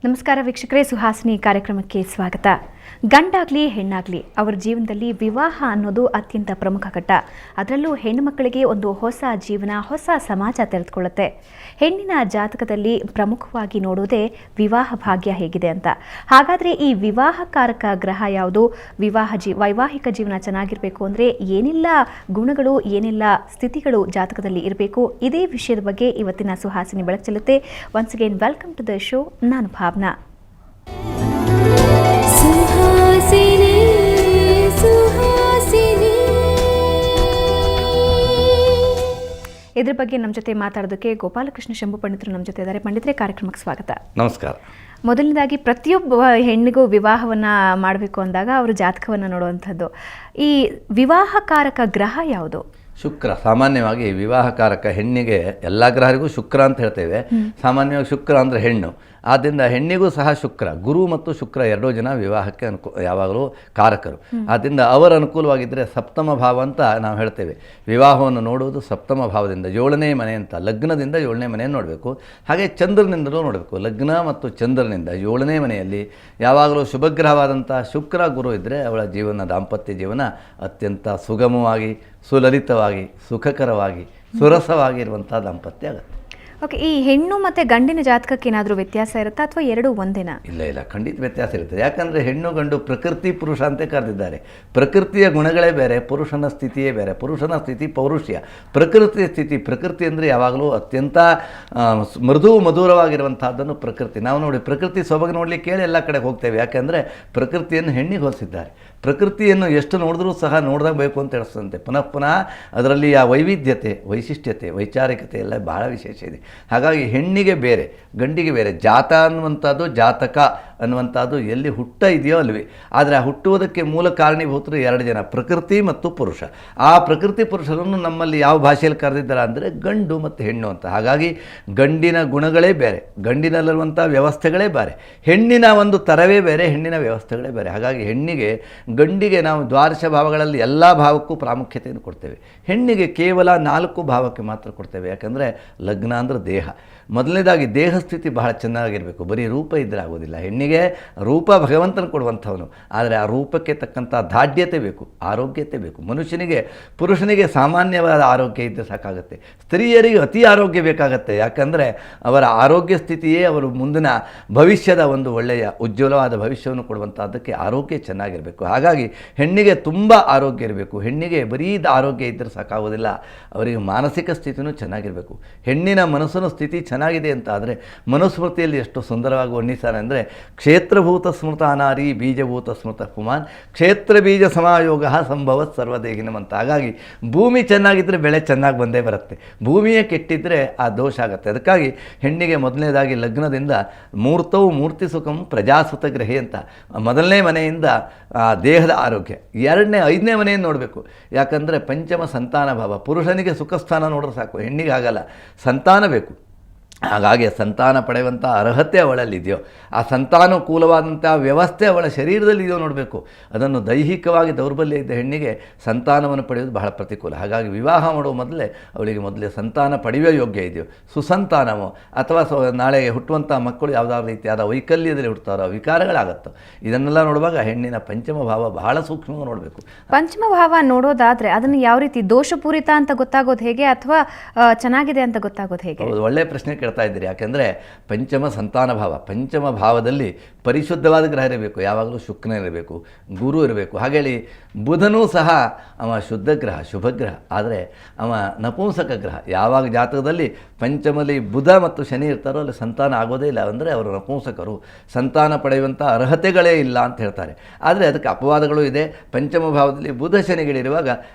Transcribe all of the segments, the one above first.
ನಮಸ್ಕಾರ ವೀಕ್ಷಕರೇ, ಸುಹಾಸಿನಿ ಕಾರ್ಯಕ್ರಮಕ್ಕೆ ಸ್ವಾಗತ. ಗಂಡಾಗಲಿ ಹೆಣ್ಣಾಗಲಿ ಅವರ ಜೀವನದಲ್ಲಿ ವಿವಾಹ ಅನ್ನೋದು ಅತ್ಯಂತ ಪ್ರಮುಖ ಘಟ್ಟ. ಅದರಲ್ಲೂ ಹೆಣ್ಣು ಮಕ್ಕಳಿಗೆ ಒಂದು ಹೊಸ ಜೀವನ, ಹೊಸ ಸಮಾಜ ತೆರೆದುಕೊಳ್ಳುತ್ತೆ. ಹೆಣ್ಣಿನ ಜಾತಕದಲ್ಲಿ ಪ್ರಮುಖವಾಗಿ ನೋಡೋದೇ ವಿವಾಹ ಭಾಗ್ಯ ಹೇಗಿದೆ ಅಂತ. ಹಾಗಾದರೆ ಈ ವಿವಾಹಕಾರಕ ಗ್ರಹ ಯಾವುದು? ವೈವಾಹಿಕ ಜೀವನ ಚೆನ್ನಾಗಿರಬೇಕು ಅಂದರೆ ಏನೆಲ್ಲ ಗುಣಗಳು, ಏನೆಲ್ಲ ಸ್ಥಿತಿಗಳು ಜಾತಕದಲ್ಲಿ ಇರಬೇಕು? ಇದೇ ವಿಷಯದ ಬಗ್ಗೆ ಇವತ್ತಿನ ಸುಹಾಸಿನಿ ಬೆಳಕು ಚೆಲ್ಲುತ್ತೆ. Once again welcome to the show. ನಾನು ಭಾವನಾ. ಇದ್ರ ಬಗ್ಗೆ ನಮ್ಮ ಜೊತೆ ಮಾತಾಡೋದಕ್ಕೆ ಗೋಪಾಲಕೃಷ್ಣ ಶಂಭು ಪಂಡಿತರು ನಮ್ಮ ಜೊತೆ ಇದ್ದಾರೆ. ಪಂಡಿತರೇ, ಕಾರ್ಯಕ್ರಮಕ್ಕೆ ಸ್ವಾಗತ. ನಮಸ್ಕಾರ. ಮೊದಲನೇದಾಗಿ ಪ್ರತಿಯೊಬ್ಬ ಹೆಣ್ಣಿಗೂ ವಿವಾಹವನ್ನು ಮಾಡಬೇಕು ಅಂದಾಗ ಅವರು ಜಾತಕವನ್ನು ನೋಡುವಂಥದ್ದು. ಈ ವಿವಾಹಕಾರಕ ಗ್ರಹ ಯಾವುದು? ಶುಕ್ರ. ಸಾಮಾನ್ಯವಾಗಿ ವಿವಾಹಕಾರಕ ಹೆಣ್ಣಿಗೆ ಎಲ್ಲ ಗ್ರಹರಿಗೂ ಶುಕ್ರ ಅಂತ ಹೇಳ್ತೇವೆ. ಸಾಮಾನ್ಯವಾಗಿ ಶುಕ್ರ ಅಂದರೆ ಹೆಣ್ಣು. ಆದ್ದರಿಂದ ಹೆಣ್ಣಿಗೂ ಸಹ ಶುಕ್ರ, ಗುರು ಮತ್ತು ಶುಕ್ರ ಎರಡೂ ಜನ ವಿವಾಹಕ್ಕೆ ಯಾವಾಗಲೂ ಕಾರಕರು. ಆದ್ದರಿಂದ ಅವರ ಅನುಕೂಲವಾಗಿದ್ದರೆ ಸಪ್ತಮ ಭಾವ ಅಂತ ನಾವು ಹೇಳ್ತೇವೆ. ವಿವಾಹವನ್ನು ನೋಡುವುದು ಸಪ್ತಮ ಭಾವದಿಂದ, 7ನೇ ಮನೆ ಅಂತ. ಲಗ್ನದಿಂದ 7ನೇ ಮನೆಯನ್ನು ನೋಡಬೇಕು. ಹಾಗೆ ಚಂದ್ರನಿಂದಲೂ ನೋಡಬೇಕು. ಲಗ್ನ ಮತ್ತು ಚಂದ್ರನಿಂದ 7ನೇ ಮನೆಯಲ್ಲಿ ಯಾವಾಗಲೂ ಶುಭಗ್ರಹವಾದಂಥ ಶುಕ್ರ ಗುರು ಇದ್ದರೆ ಅವಳ ಜೀವನ, ದಾಂಪತ್ಯ ಜೀವನ ಅತ್ಯಂತ ಸುಗಮವಾಗಿ, ಸುಲಲಿತವಾಗಿ, ಸುಖಕರವಾಗಿ, ಸುರಸವಾಗಿರುವಂಥ ದಾಂಪತ್ಯ ಆಗುತ್ತೆ. ಓಕೆ, ಈ ಹೆಣ್ಣು ಮತ್ತು ಗಂಡಿನ ಜಾತಕಕ್ಕೆ ಏನಾದರೂ ವ್ಯತ್ಯಾಸ ಇರುತ್ತಾ ಅಥವಾ ಎರಡೂ ಒಂದೇನಾ? ಇಲ್ಲ, ಖಂಡಿತ ವ್ಯತ್ಯಾಸ ಇರ್ತದೆ. ಯಾಕಂದರೆ ಹೆಣ್ಣು ಗಂಡು ಪ್ರಕೃತಿ ಪುರುಷ ಅಂತ ಕರೆದಿದ್ದಾರೆ. ಪ್ರಕೃತಿಯ ಗುಣಗಳೇ ಬೇರೆ, ಪುರುಷನ ಸ್ಥಿತಿಯೇ ಬೇರೆ. ಪುರುಷನ ಸ್ಥಿತಿ ಪೌರುಷ್ಯ, ಪ್ರಕೃತಿಯ ಸ್ಥಿತಿ. ಪ್ರಕೃತಿ ಅಂದರೆ ಯಾವಾಗಲೂ ಅತ್ಯಂತ ಮೃದು ಮಧುರವಾಗಿರುವಂಥದ್ದನ್ನು ಪ್ರಕೃತಿ. ನಾವು ನೋಡಿ ಪ್ರಕೃತಿ ಸೊಬಗು ನೋಡಲಿಕ್ಕೆ ಕೇಳಿ ಎಲ್ಲ ಕಡೆ ಹೋಗ್ತೇವೆ. ಯಾಕೆಂದರೆ ಪ್ರಕೃತಿಯನ್ನು ಹೆಣ್ಣಿಗೆ ಹೋಲಿಸಿದ್ದಾರೆ. ಪ್ರಕೃತಿಯನ್ನು ಎಷ್ಟು ನೋಡಿದ್ರೂ ಸಹ ನೋಡಬೇಕು ಅಂತ ಹೇಳಿಸ್ತಂತೆ. ಪುನಃ ಅದರಲ್ಲಿ ಆ ವೈವಿಧ್ಯತೆ, ವೈಶಿಷ್ಟ್ಯತೆ, ವೈಚಾರಿಕತೆ ಎಲ್ಲ ಬಹಳ ವಿಶೇಷ ಇದೆ. ಹಾಗಾಗಿ ಹೆಣ್ಣಿಗೆ ಬೇರೆ, ಗಂಡಿಗೆ ಬೇರೆ. ಜಾತ ಅನ್ನುವಂಥದ್ದು, ಜಾತಕ ಅನ್ನುವಂಥದ್ದು ಎಲ್ಲಿ ಹುಟ್ಟ ಇದೆಯೋ ಅಲ್ವೇ. ಆದರೆ ಆ ಹುಟ್ಟುವುದಕ್ಕೆ ಮೂಲ ಕಾರಣೀಭೂತರು 2 ಜನ, ಪ್ರಕೃತಿ ಮತ್ತು ಪುರುಷ. ಆ ಪ್ರಕೃತಿ ಪುರುಷರನ್ನು ನಮ್ಮಲ್ಲಿ ಯಾವ ಭಾಷೆಯಲ್ಲಿ ಕರೆದಿದ್ದಾರೆ ಅಂದರೆ ಗಂಡು ಮತ್ತು ಹೆಣ್ಣು ಅಂತ. ಹಾಗಾಗಿ ಗಂಡಿನ ಗುಣಗಳೇ ಬೇರೆ, ಗಂಡಿನಲ್ಲಿರುವಂಥ ವ್ಯವಸ್ಥೆಗಳೇ ಬೇರೆ, ಹೆಣ್ಣಿನ ಒಂದು ತರವೇ ಬೇರೆ, ಹೆಣ್ಣಿನ ವ್ಯವಸ್ಥೆಗಳೇ ಬೇರೆ. ಹಾಗಾಗಿ ಹೆಣ್ಣಿಗೆ, ಗಂಡಿಗೆ ನಾವು ದ್ವಾದಶ ಭಾವಗಳಲ್ಲಿ ಎಲ್ಲ ಭಾವಕ್ಕೂ ಪ್ರಾಮುಖ್ಯತೆಯನ್ನು ಕೊಡ್ತೇವೆ. ಹೆಣ್ಣಿಗೆ ಕೇವಲ 4 ಭಾವಕ್ಕೆ ಮಾತ್ರ ಕೊಡ್ತೇವೆ. ಯಾಕಂದರೆ ಲಗ್ನ ಅಂದರೆ ದೇಹ. ಮೊದಲನೇದಾಗಿ ದೇಹ ಸ್ಥಿತಿ ಬಹಳ ಚೆನ್ನಾಗಿರಬೇಕು. ಬರೀ ರೂಪ ಇದ್ದರೆ ಆಗೋದಿಲ್ಲ. ಹೆಣ್ಣಿಗೆ ರೂಪ ಭಗವಂತನ ಕೊಡುವಂಥವನು. ಆದರೆ ಆ ರೂಪಕ್ಕೆ ತಕ್ಕಂಥ ದಾಢ್ಯತೆ ಬೇಕು, ಆರೋಗ್ಯತೆ ಬೇಕು. ಪುರುಷನಿಗೆ ಸಾಮಾನ್ಯವಾದ ಆರೋಗ್ಯ ಇದ್ದರೆ ಸಾಕಾಗುತ್ತೆ. ಸ್ತ್ರೀಯರಿಗೆ ಅತಿ ಆರೋಗ್ಯ ಬೇಕಾಗತ್ತೆ. ಯಾಕಂದರೆ ಅವರ ಆರೋಗ್ಯ ಸ್ಥಿತಿಯೇ ಅವರು ಮುಂದಿನ ಭವಿಷ್ಯದ ಒಂದು ಒಳ್ಳೆಯ ಉಜ್ವಲವಾದ ಭವಿಷ್ಯವನ್ನು ಕೊಡುವಂಥದ್ದಕ್ಕೆ ಆರೋಗ್ಯ ಚೆನ್ನಾಗಿರಬೇಕು. ಹಾಗಾಗಿ ಹೆಣ್ಣಿಗೆ ತುಂಬ ಆರೋಗ್ಯ ಇರಬೇಕು. ಹೆಣ್ಣಿಗೆ ಬರೀ ಆರೋಗ್ಯ ಇದ್ದರೆ ಸಾಕಾಗೋದಿಲ್ಲ, ಅವರಿಗೆ ಮಾನಸಿಕ ಸ್ಥಿತಿಯೂ ಚೆನ್ನಾಗಿರಬೇಕು. ಹೆಣ್ಣಿನ ಮನಸ್ಸಿನ ಸ್ಥಿತಿ ಚೆನ್ನಾಗಿದೆ ಅಂತ ಆದರೆ ಮನುಸ್ಮೃತಿಯಲ್ಲಿ ಎಷ್ಟು ಸುಂದರವಾಗಿ ವರ್ಣಿಸ್ತಾರೆ ಅಂದರೆ, ಕ್ಷೇತ್ರಭೂತ ಸ್ಮೃತ ಅನಾರಿ ಬೀಜಭೂತ ಸ್ಮೃತ ಪುಮಾನ್ ಕ್ಷೇತ್ರ ಬೀಜ ಸಮಾಯೋಗ ಸಂಭವ ಸರ್ವದೇಹಿನಂ ಅಂತ. ಹಾಗಾಗಿ ಭೂಮಿ ಚೆನ್ನಾಗಿದ್ದರೆ ಬೆಳೆ ಚೆನ್ನಾಗಿ ಬಂದೇ ಬರುತ್ತೆ. ಭೂಮಿಯೇ ಕೆಟ್ಟಿದ್ದರೆ ಆ ದೋಷ ಆಗುತ್ತೆ. ಅದಕ್ಕಾಗಿ ಹೆಣ್ಣಿಗೆ ಮೊದಲನೇದಾಗಿ ಲಗ್ನದಿಂದ ಮೂರ್ತವು ಮೂರ್ತಿ ಸುಖಂ ಪ್ರಜಾಸುತ ಗ್ರಹಿ ಅಂತ. ಮೊದಲನೇ ಮನೆಯಿಂದ ದೇಹದ ಆರೋಗ್ಯ, 2ನೇ 5ನೇ ಮನೆಯನ್ನು ನೋಡಬೇಕು. ಯಾಕಂದರೆ ಪಂಚಮ ಸಂತಾನ ಭಾವ. ಪುರುಷನಿಗೆ ಸುಖ ಸ್ಥಾನ ನೋಡ್ರೆ ಸಾಕು, ಹೆಣ್ಣಿಗೆ ಆಗಲ್ಲ, ಸಂತಾನ ಬೇಕು. ಹಾಗಾಗಿ ಸಂತಾನ ಪಡೆಯುವಂಥ ಅರ್ಹತೆ ಅವಳಲ್ಲಿದೆಯೋ, ಆ ಸಂತಾನುಕೂಲವಾದಂಥ ವ್ಯವಸ್ಥೆ ಅವಳ ಶರೀರದಲ್ಲಿದೆಯೋ ನೋಡಬೇಕು. ಅದನ್ನು ದೈಹಿಕವಾಗಿ ದೌರ್ಬಲ್ಯ ಇದ್ದ ಹೆಣ್ಣಿಗೆ ಸಂತಾನವನ್ನು ಪಡೆಯೋದು ಬಹಳ ಪ್ರತಿಕೂಲ. ಹಾಗಾಗಿ ವಿವಾಹ ಮಾಡುವ ಅವಳಿಗೆ ಸಂತಾನ ಪಡೆಯುವ ಯೋಗ್ಯ ಇದೆಯೋ, ಸುಸಂತಾನವೋ ಅಥವಾ ನಾಳೆ ಹುಟ್ಟುವಂಥ ಮಕ್ಕಳು ಯಾವುದಾದ್ರು ರೀತಿಯಾದ ವೈಕಲ್ಯದಲ್ಲಿ ಹುಟ್ಟುತ್ತಾರೋ, ವಿಕಾರಗಳಾಗತ್ತೋ, ಇದನ್ನೆಲ್ಲ ನೋಡುವಾಗ ಹೆಣ್ಣಿನ ಪಂಚಮ ಭಾವ ಬಹಳ ಸೂಕ್ಷ್ಮವಾಗಿ ನೋಡಬೇಕು. ಪಂಚಮ ಭಾವ ನೋಡೋದಾದರೆ ಅದನ್ನು ಯಾವ ರೀತಿ ದೋಷಪೂರಿತ ಅಂತ ಗೊತ್ತಾಗೋದು ಹೇಗೆ, ಅಥವಾ ಚೆನ್ನಾಗಿದೆ ಅಂತ ಗೊತ್ತಾಗೋದು ಹೇಗೆ? ಒಳ್ಳೆಯ ಪ್ರಶ್ನೆ ಕೇಳ್ತಾ ಇದ್ದೀರಿ. ಯಾಕೆಂದರೆ ಪಂಚಮ ಸಂತಾನ ಭಾವ, ಪಂಚಮ ಭಾವದಲ್ಲಿ ಪರಿಶುದ್ಧವಾದ ಗ್ರಹ ಇರಬೇಕು. ಯಾವಾಗಲೂ ಶುಕ್ರ ಇರಬೇಕು, ಗುರು ಇರಬೇಕು. ಹಾಗೇಳಿ ಬುಧನೂ ಸಹ ಅವ ಶುದ್ಧ ಗ್ರಹ, ಶುಭಗ್ರಹ. ಆದರೆ ಅವ ನಪುಂಸಕ ಗ್ರಹ. ಯಾವಾಗ ಜಾತಕದಲ್ಲಿ ಪಂಚಮಲ್ಲಿ ಬುಧ ಮತ್ತು ಶನಿ ಇರ್ತಾರೋ ಅಲ್ಲಿ ಸಂತಾನ ಆಗೋದೇ ಇಲ್ಲ. ಅಂದರೆ ಅವರು ನಪುಂಸಕರು, ಸಂತಾನ ಪಡೆಯುವಂಥ ಅರ್ಹತೆಗಳೇ ಇಲ್ಲ ಅಂತ ಹೇಳ್ತಾರೆ. ಆದರೆ ಅದಕ್ಕೆ ಅಪವಾದಗಳು ಇದೆ. ಪಂಚಮ ಭಾವದಲ್ಲಿ ಬುಧ ಶನಿಗಳಿರುವಾಗ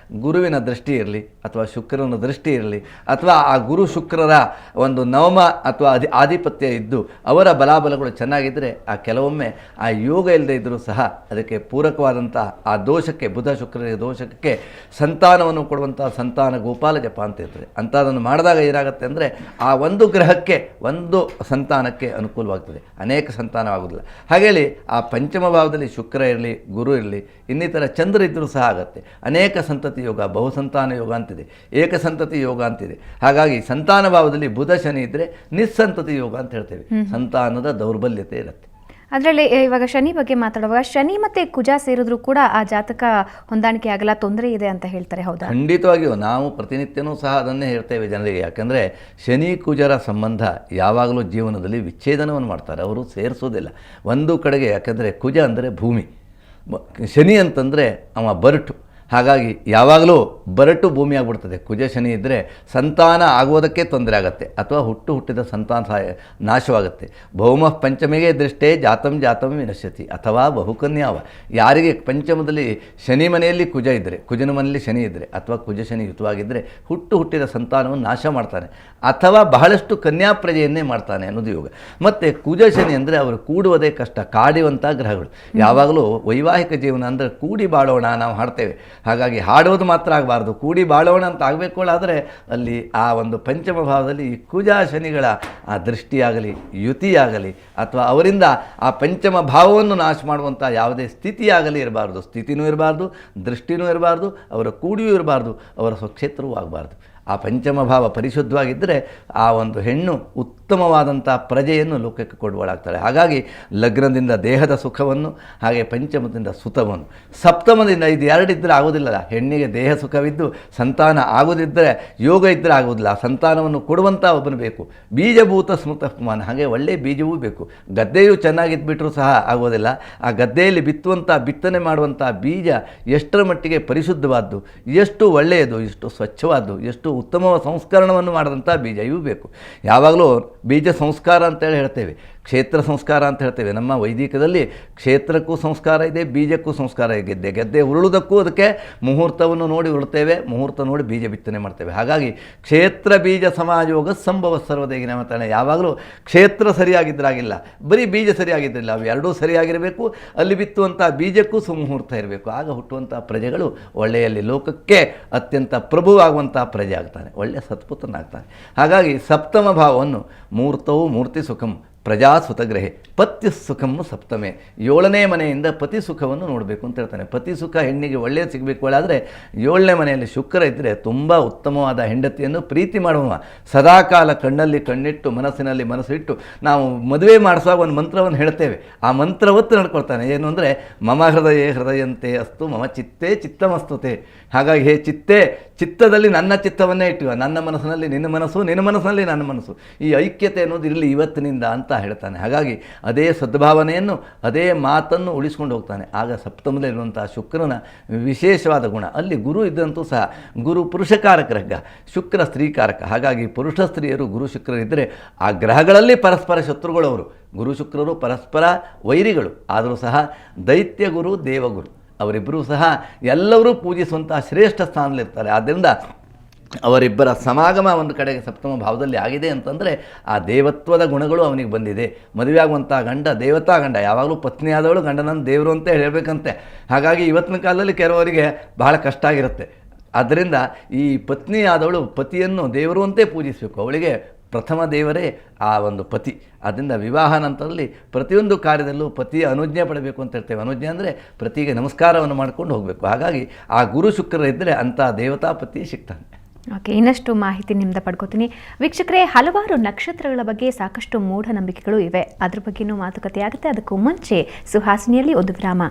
ಗುರುವಿನ ದೃಷ್ಟಿ ಇರಲಿ ಅಥವಾ ಶುಕ್ರನ ದೃಷ್ಟಿ ಇರಲಿ, ಅಥವಾ ಆ ಗುರು ಶುಕ್ರರ ಒಂದು ನವಮ ಅಥವಾ ಆಧಿಪತ್ಯ ಇದ್ದು ಅವರ ಬಲಾಬಲಗಳು ಚೆನ್ನಾಗಿದ್ದರೆ ಆ ಕೆಲವು ಕೆಲವೊಮ್ಮೆ ಆ ಯೋಗ ಇಲ್ಲದೆ ಇದ್ದರೂ ಸಹ ಅದಕ್ಕೆ ಪೂರಕವಾದಂಥ ಆ ದೋಷಕ್ಕೆ, ಬುಧ ಶುಕ್ರರಿಗೆ ದೋಷಕ್ಕೆ ಸಂತಾನವನ್ನು ಕೊಡುವಂಥ ಸಂತಾನ ಗೋಪಾಲ ಜಪ ಅಂತ ಇರ್ತದೆ. ಅಂಥದನ್ನು ಮಾಡಿದಾಗ ಏನಾಗುತ್ತೆ ಅಂದರೆ ಆ ಒಂದು ಗ್ರಹಕ್ಕೆ, ಒಂದು ಸಂತಾನಕ್ಕೆ ಅನುಕೂಲವಾಗ್ತದೆ, ಅನೇಕ ಸಂತಾನವಾಗುವುದಿಲ್ಲ. ಹಾಗೇಳಿ ಆ ಪಂಚಮ ಭಾವದಲ್ಲಿ ಶುಕ್ರ ಇರಲಿ, ಗುರು ಇರಲಿ, ಇನ್ನಿತರ ಚಂದ್ರ ಇದ್ದರೂ ಸಹ ಆಗುತ್ತೆ. ಅನೇಕ ಸಂತತಿ ಯೋಗ, ಬಹುಸಂತಾನ ಯೋಗ ಅಂತಿದೆ, ಏಕಸಂತತಿ ಯೋಗ ಅಂತಿದೆ. ಹಾಗಾಗಿ ಸಂತಾನ ಭಾವದಲ್ಲಿ ಬುಧ ಶನಿ ಇದ್ದರೆ ನಿಸ್ಸಂತತಿ ಯೋಗ ಅಂತ ಹೇಳ್ತೇವೆ. ಸಂತಾನದ ದೌರ್ಬಲ್ಯತೆ ಇರುತ್ತೆ. ಅದರಲ್ಲಿ ಇವಾಗ ಶನಿ ಬಗ್ಗೆ ಮಾತಾಡುವಾಗ ಶನಿ ಮತ್ತೆ ಕುಜ ಸೇರಿದ್ರು ಕೂಡ ಆ ಜಾತಕ ಹೊಂದಾಣಿಕೆ ಆಗಲ್ಲ, ತೊಂದರೆ ಇದೆ ಅಂತ ಹೇಳ್ತಾರೆ, ಹೌದಾ? ಖಂಡಿತವಾಗಿಯೂ ನಾವು ಪ್ರತಿನಿತ್ಯನೂ ಸಹ ಅದನ್ನೇ ಹೇಳ್ತೇವೆ ಜನರಿಗೆ. ಯಾಕಂದರೆ ಶನಿ ಕುಜರ ಸಂಬಂಧ ಯಾವಾಗಲೂ ಜೀವನದಲ್ಲಿ ವಿಚ್ಛೇದನವನ್ನು ಮಾಡ್ತಾರೆ, ಅವರು ಸೇರಿಸೋದಿಲ್ಲ ಒಂದು ಕಡೆಗೆ. ಯಾಕಂದರೆ ಕುಜ ಅಂದರೆ ಭೂಮಿ, ಶನಿ ಅಂತಂದರೆ ಅವ ಬರಟು. ಹಾಗಾಗಿ ಯಾವಾಗಲೂ ಬರಟು ಭೂಮಿ ಆಗಿಬಿಡ್ತದೆ. ಕುಜ ಶನಿ ಇದ್ದರೆ ಸಂತಾನ ಆಗುವುದಕ್ಕೆ ತೊಂದರೆ ಆಗುತ್ತೆ, ಅಥವಾ ಹುಟ್ಟಿದ ಸಂತಾನ ನಾಶವಾಗುತ್ತೆ. ಭೌಮ ಪಂಚಮಿಗೆ ದೃಷ್ಟೇ ಜಾತಂ ಜಾತಂ ವಿನಶ್ಯತಿ ಅಥವಾ ಬಹುಕನ್ಯಾವ. ಯಾರಿಗೆ ಪಂಚಮದಲ್ಲಿ ಶನಿ ಮನೆಯಲ್ಲಿ ಕುಜ ಇದ್ದರೆ, ಕುಜನ ಮನೆಯಲ್ಲಿ ಶನಿ ಇದ್ದರೆ, ಅಥವಾ ಕುಜ ಶನಿ ಯುತವಾಗಿದ್ದರೆ ಹುಟ್ಟಿದ ಸಂತಾನವನ್ನು ನಾಶ ಮಾಡ್ತಾನೆ, ಅಥವಾ ಬಹಳಷ್ಟು ಕನ್ಯಾಪ್ರಜೆಯನ್ನೇ ಮಾಡ್ತಾನೆ ಅನ್ನೋದು ಯೋಗ. ಮತ್ತು ಕುಜ ಶನಿ ಅಂದರೆ ಅವರು ಕೂಡುವುದೇ ಕಷ್ಟ, ಕಾಡುವಂಥ ಗ್ರಹಗಳು. ಯಾವಾಗಲೂ ವೈವಾಹಿಕ ಜೀವನ ಅಂದರೆ ಕೂಡಿ ಬಾಳೋಣ ನಾವು ಹಾಡ್ತೇವೆ. ಹಾಗಾಗಿ ಹಾಡೋದು ಮಾತ್ರ ಆಗಬಾರ್ದು, ಕೂಡಿ ಬಾಳೋಣ ಅಂತ ಆಗಬೇಕುಳ್ಳಾದರೆ ಅಲ್ಲಿ ಆ ಒಂದು ಪಂಚಮ ಭಾವದಲ್ಲಿ ಈ ಕುಜ ಶನಿಗಳ ಆ ದೃಷ್ಟಿಯಾಗಲಿ, ಯುತಿಯಾಗಲಿ, ಅಥವಾ ಅವರಿಂದ ಆ ಪಂಚಮ ಭಾವವನ್ನು ನಾಶ ಮಾಡುವಂಥ ಯಾವುದೇ ಸ್ಥಿತಿಯಾಗಲಿ ಇರಬಾರ್ದು. ಸ್ಥಿತಿನೂ ಇರಬಾರ್ದು, ದೃಷ್ಟಿನೂ ಇರಬಾರ್ದು, ಅವರ ಕೂಡಿಯೂ ಇರಬಾರ್ದು, ಅವರ ಸ್ವಕ್ಷೇತ್ರವೂ ಆಗಬಾರ್ದು. ಆ ಪಂಚಮ ಭಾವ ಪರಿಶುದ್ಧವಾಗಿದ್ದರೆ ಆ ಒಂದು ಹೆಣ್ಣು ಉತ್ತಮವಾದಂಥ ಪ್ರಜೆಯನ್ನು ಲೋಕಕ್ಕೆ ಕೊಡುವಳಾಗ್ತಾಳೆ. ಹಾಗಾಗಿ ಲಗ್ನದಿಂದ ದೇಹದ ಸುಖವನ್ನು, ಹಾಗೆ ಪಂಚಮದಿಂದ ಸುತವನ್ನು, ಸಪ್ತಮದಿಂದ ಇದು ಎರಡಿದ್ದರೆ ಆಗೋದಿಲ್ಲ. ಹೆಣ್ಣಿಗೆ ದೇಹ ಸುಖವಿದ್ದು ಸಂತಾನ ಆಗೋದಿದ್ದರೆ, ಯೋಗ ಇದ್ದರೆ ಆಗೋದಿಲ್ಲ. ಸಂತಾನವನ್ನು ಕೊಡುವಂಥ ಒಬ್ಬನು ಬೇಕು. ಬೀಜಭೂತ ಸ್ಮೃತಮಾನ, ಹಾಗೆ ಒಳ್ಳೆಯ ಬೀಜವೂ ಬೇಕು. ಗದ್ದೆಯು ಚೆನ್ನಾಗಿದ್ಬಿಟ್ರೂ ಸಹ ಆಗೋದಿಲ್ಲ. ಆ ಗದ್ದೆಯಲ್ಲಿ ಬಿತ್ತನೆ ಮಾಡುವಂಥ ಬೀಜ ಎಷ್ಟರ ಮಟ್ಟಿಗೆ ಪರಿಶುದ್ಧವಾದ್ದು, ಎಷ್ಟು ಒಳ್ಳೆಯದು, ಎಷ್ಟು ಸ್ವಚ್ಛವಾದ್ದು, ಎಷ್ಟು ಉತ್ತಮ ಸಂಸ್ಕರಣವನ್ನು ಮಾಡಿದಂಥ ಬೀಜ ಇವು ಬೇಕು. ಯಾವಾಗಲೂ ಬೀಜ ಸಂಸ್ಕಾರ ಅಂತೇಳಿ ಹೇಳ್ತೇವೆ, ಕ್ಷೇತ್ರ ಸಂಸ್ಕಾರ ಅಂತ ಹೇಳ್ತೇವೆ. ನಮ್ಮ ವೈದಿಕದಲ್ಲಿ ಕ್ಷೇತ್ರಕ್ಕೂ ಸಂಸ್ಕಾರ ಇದೆ, ಬೀಜಕ್ಕೂ ಸಂಸ್ಕಾರ ಇದೆ. ಗೆದ್ದೆ ಉರುಳುವುದಕ್ಕೂ ಅದಕ್ಕೆ ಮುಹೂರ್ತವನ್ನು ನೋಡಿ ಉರುಳ್ತೇವೆ, ಮುಹೂರ್ತ ನೋಡಿ ಬೀಜ ಬಿತ್ತನೆ ಮಾಡ್ತೇವೆ. ಹಾಗಾಗಿ ಕ್ಷೇತ್ರ ಬೀಜ ಸಮಾಯೋಗ ಸಂಭವ ಸರ್ವದೇಗಿನ ಮಾತಾನೆ. ಯಾವಾಗಲೂ ಕ್ಷೇತ್ರ ಸರಿಯಾಗಿದ್ದರಾಗಿಲ್ಲ, ಬರೀ ಬೀಜ ಸರಿಯಾಗಿದ್ದಿಲ್ಲ, ಅವು ಎರಡೂ ಸರಿಯಾಗಿರಬೇಕು. ಅಲ್ಲಿ ಬಿತ್ತುವಂಥ ಬೀಜಕ್ಕೂ ಸುಮುಹೂರ್ತ ಇರಬೇಕು. ಆಗ ಹುಟ್ಟುವಂಥ ಪ್ರಜೆಗಳು ಒಳ್ಳೆಯಲ್ಲಿ ಲೋಕಕ್ಕೆ ಅತ್ಯಂತ ಪ್ರಭುವಾಗುವಂಥ ಪ್ರಜೆ ಆಗ್ತಾನೆ, ಒಳ್ಳೆಯ ಸತ್ಪುತ್ರನಾಗ್ತಾನೆ. ಹಾಗಾಗಿ ಸಪ್ತಮ ಭಾವವನ್ನು ಮೂರ್ತವು ಮೂರ್ತಿ ಸುಖಂ ಪ್ರಜಾ ಸುತಗ್ರಹೆ ಪತ್ಯ ಸುಖಮ್ಮು ಸಪ್ತಮೆ, 7ನೇ ಮನೆಯಿಂದ ಪತಿ ಸುಖವನ್ನು ನೋಡಬೇಕು ಅಂತ ಹೇಳ್ತಾನೆ. ಪತಿ ಸುಖ ಹೆಣ್ಣಿಗೆ ಒಳ್ಳೆಯ ಸಿಗಬೇಕು ಆದರೆ 7ನೇ ಮನೆಯಲ್ಲಿ ಶುಕ್ರ ಇದ್ದರೆ ತುಂಬ ಉತ್ತಮವಾದ ಹೆಂಡತಿಯನ್ನು ಪ್ರೀತಿ ಮಾಡುವ, ಸದಾಕಾಲ ಕಣ್ಣಲ್ಲಿ ಕಣ್ಣಿಟ್ಟು ಮನಸ್ಸಿನಲ್ಲಿ ಮನಸ್ಸಿಟ್ಟು ನಾವು ಮದುವೆ ಮಾಡಿಸುವಾಗ ಒಂದು ಮಂತ್ರವನ್ನು ಹೇಳ್ತೇವೆ. ಆ ಮಂತ್ರ ಹೊತ್ತು ನಡ್ಕೊಳ್ತಾನೆ. ಏನು ಅಂದರೆ ಮಮ ಹೃದಯೇ ಹೃದಯಂತೆ ಅಸ್ತು, ಮಮ ಚಿತ್ತೇ ಚಿತ್ತಮಸ್ತುತೆ. ಹಾಗಾಗಿ ಹೇ ಚಿತ್ತೇ, ಚಿತ್ತದಲ್ಲಿ ನನ್ನ ಚಿತ್ತವನ್ನೇ ಇಟ್ಟಿವ, ನನ್ನ ಮನಸ್ಸಿನಲ್ಲಿ ನಿನ್ನ ಮನಸ್ಸು, ನಿನ್ನ ಮನಸ್ಸಿನಲ್ಲಿ ನನ್ನ ಮನಸ್ಸು, ಈ ಐಕ್ಯತೆ ಅನ್ನೋದು ಇರಲಿ ಇವತ್ತಿನಿಂದ ಅಂತ ಹೇಳ್ತಾನೆ. ಹಾಗಾಗಿ ಅದೇ ಸದ್ಭಾವನೆಯನ್ನು, ಅದೇ ಮಾತನ್ನು ಉಳಿಸ್ಕೊಂಡು ಹೋಗ್ತಾನೆ. ಆಗ ಸಪ್ತಮದಲ್ಲಿರುವಂಥ ಶುಕ್ರನ ವಿಶೇಷವಾದ ಗುಣ. ಅಲ್ಲಿ ಗುರು ಇದ್ದಂತೂ ಸಹ ಗುರು ಪುರುಷಕಾರಕ ಗ್ರಹ, ಶುಕ್ರ ಸ್ತ್ರೀಕಾರಕ. ಹಾಗಾಗಿ ಪುರುಷ ಸ್ತ್ರೀಯರು ಗುರು ಶುಕ್ರರಿದ್ದರೆ ಆ ಗ್ರಹಗಳಲ್ಲಿ ಪರಸ್ಪರ ಶತ್ರುಗಳವರು. ಗುರು ಶುಕ್ರರು ಪರಸ್ಪರ ವೈರಿಗಳು, ಆದರೂ ಸಹ ದೈತ್ಯ ಗುರು ದೇವಗುರು ಅವರಿಬ್ಬರೂ ಸಹ ಎಲ್ಲರೂ ಪೂಜಿಸುವಂಥ ಶ್ರೇಷ್ಠ ಸ್ಥಾನದಲ್ಲಿರ್ತಾರೆ. ಆದ್ದರಿಂದ ಅವರಿಬ್ಬರ ಸಮಾಗಮ ಒಂದು ಕಡೆಗೆ ಸಪ್ತಮ ಭಾವದಲ್ಲಿ ಆಗಿದೆ ಅಂತಂದರೆ ಆ ದೇವತ್ವದ ಗುಣಗಳು ಅವನಿಗೆ ಬಂದಿದೆ. ಮದುವೆ ಆಗುವಂಥ ಗಂಡ ದೇವತಾ ಗಂಡ, ಯಾವಾಗಲೂ ಪತ್ನಿ ಆದವಳು ಗಂಡನನ್ನು ದೇವರು ಅಂತ ಹೇಳಬೇಕಂತೆ. ಹಾಗಾಗಿ ಇವತ್ತಿನ ಕಾಲದಲ್ಲಿ ಕೆಲವರಿಗೆ ಬಹಳ ಕಷ್ಟ ಆಗಿರುತ್ತೆ. ಆದ್ದರಿಂದ ಈ ಪತ್ನಿ ಆದವಳು ಪತಿಯನ್ನು ದೇವರು ಅಂತೇ ಪೂಜಿಸಬೇಕು. ಅವಳಿಗೆ ಪ್ರಥಮ ದೇವರೇ ಆ ಒಂದು ಪತಿ. ಆದ್ದರಿಂದ ವಿವಾಹ ನಂತರದಲ್ಲಿ ಪ್ರತಿಯೊಂದು ಕಾರ್ಯದಲ್ಲೂ ಪತಿಯ ಅನುಜ್ಞೆ ಪಡಬೇಕು ಅಂತ ಹೇಳ್ತೇವೆ. ಅನುಜ್ಞೆ ಅಂದರೆ ಪತಿಗೆ ನಮಸ್ಕಾರವನ್ನು ಮಾಡ್ಕೊಂಡು ಹೋಗಬೇಕು. ಹಾಗಾಗಿ ಆ ಗುರು ಶುಕ್ರ ಇದ್ದರೆ ಅಂಥ ದೇವತಾ ಪತಿ ಸಿಗ್ತಾನೆ. ಓಕೆ, ಇನ್ನಷ್ಟು ಮಾಹಿತಿ ನಿಮ್ದ ಪಡ್ಕೋತೀನಿ. ವೀಕ್ಷಕರೇ, ಹಲವಾರು ನಕ್ಷತ್ರಗಳ ಬಗ್ಗೆ ಸಾಕಷ್ಟು ಮೂಢನಂಬಿಕೆಗಳು ಇವೆ. ಅದ್ರ ಬಗ್ಗೆನೂ ಮಾತುಕತೆ ಆಗುತ್ತೆ. ಅದಕ್ಕೂ ಮುಂಚೆ ಸುಹಾಸಿನಿಯಲ್ಲಿ ಒಂದು ವಿರಾಮ.